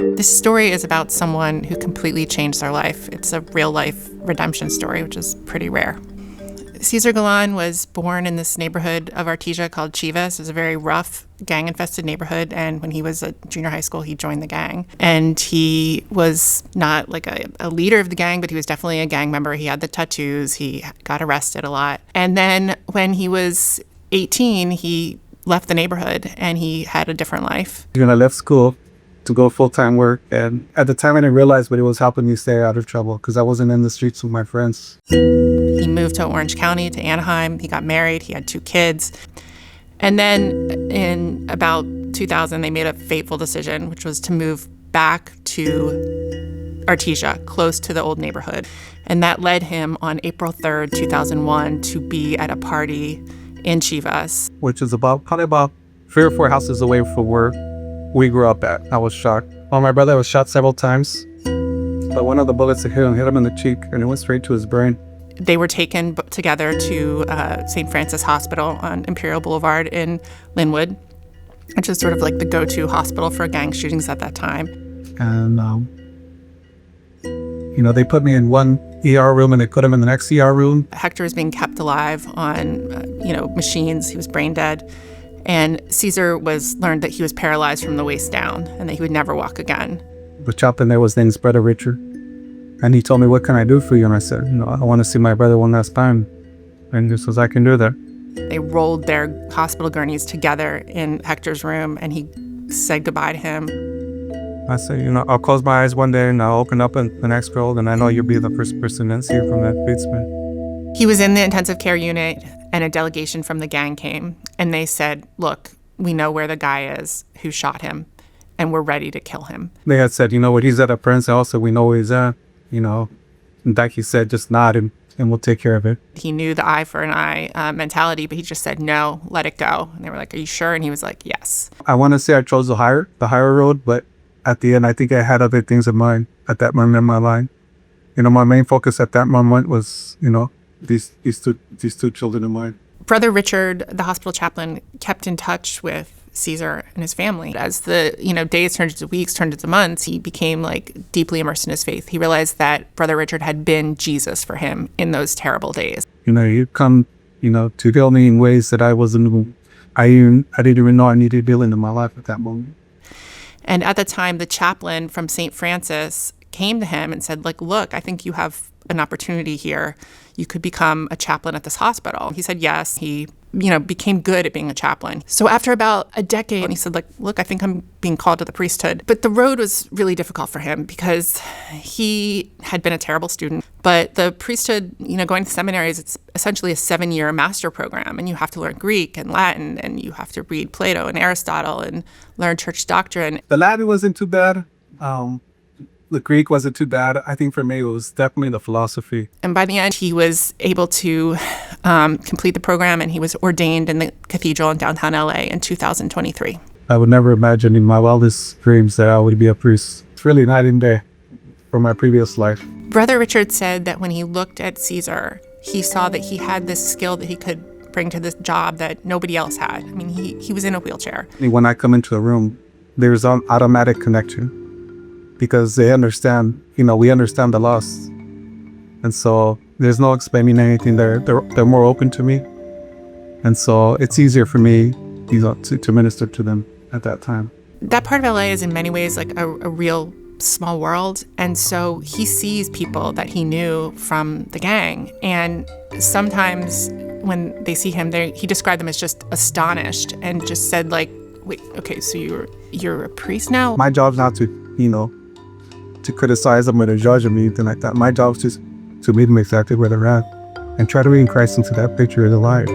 This story is about someone who completely changed their life. It's a real-life redemption story, which is pretty rare. Cesar Galan was born in this neighborhood of Artesia called Chivas. It was a very rough, gang-infested neighborhood, and when he was at junior high school, he joined the gang. And he was not like a leader of the gang, but he was definitely a gang member. He had the tattoos. He got arrested a lot. And then when he was 18, he left the neighborhood, and he had a different life. When I left school to go full-time work, and at the time I didn't realize, but it was helping me stay out of trouble because I wasn't in the streets with my friends. He moved to Orange County, to Anaheim. He got married. He had 2 kids. And then in about 2000, they made a fateful decision, which was to move back to Artesia, close to the old neighborhood. And that led him on April 3rd, 2001, to be at a party in Chivas. Which is probably about 3 or 4 houses away from where we grew up at. I was shocked. Well, my brother was shot several times, but one of the bullets hit him in the cheek, and it went straight to his brain. They were taken together to St. Francis Hospital on Imperial Boulevard in Linwood, which is sort of like the go-to hospital for gang shootings at that time. And, they put me in one ER room and they put him in the next ER room. Hector was being kept alive on, machines. He was brain dead. And Cesar learned that he was paralyzed from the waist down and that he would never walk again. The chaplain there was named his brother Richard. And he told me, "What can I do for you?" And I said, "I want to see my brother one last time." And he says, "I can do that." They rolled their hospital gurneys together in Hector's room, and he said goodbye to him. I said, "I'll close my eyes one day and I'll open up in the next world, and I know you'll be the first person to see from that basement." He was in the intensive care unit, and a delegation from the gang came, and they said, "Look, we know where the guy is who shot him, and we're ready to kill him." They had said, "What he's at a friend's house, so we know where he's at." And like he said, just nod and we'll take care of it. He knew the eye for an eye mentality, but he just said, "No, let it go." And they were like, "Are you sure?" And he was like, "Yes." I want to say I chose the higher road, but at the end, I think I had other things in mind at that moment in my life. My main focus at that moment was, these two children of mine. Brother Richard, the hospital chaplain, kept in touch with Cesar and his family. As the days turned into weeks, turned into months, he became deeply immersed in his faith. He realized that Brother Richard had been Jesus for him in those terrible days. You come, to heal me in ways that I didn't even know I needed healing in my life at that moment. And at the time, the chaplain from St. Francis came to him and said, "Look, I think you have an opportunity here. You could become a chaplain at this hospital." He said yes. He, became good at being a chaplain. So after about a decade, he said, "Look, I think I'm being called to the priesthood." But the road was really difficult for him because he had been a terrible student. But the priesthood, going to seminaries, it's essentially a 7-year master program. And you have to learn Greek and Latin, and you have to read Plato and Aristotle and learn church doctrine. The Latin wasn't too bad. The Greek wasn't too bad. I think for me, it was definitely the philosophy. And by the end, he was able to complete the program, and he was ordained in the cathedral in downtown LA in 2023. I would never imagine in my wildest dreams that I would be a priest. It's really night and day from my previous life. Brother Richard said that when he looked at Cesar, he saw that he had this skill that he could bring to this job that nobody else had. I mean, he was in a wheelchair. When I come into a room, there's an automatic connection. Because they understand, we understand the loss. And so there's no explaining anything. They're more open to me. And so it's easier for me, to minister to them at that time. That part of LA is in many ways like a real small world. And so he sees people that he knew from the gang. And sometimes when they see him, he described them as just astonished and just said "Wait, okay, so you're a priest now?" My job's not to criticize them or to judge them or anything like that. My job is just to meet them exactly where they're at and try to bring Christ into that picture of their life.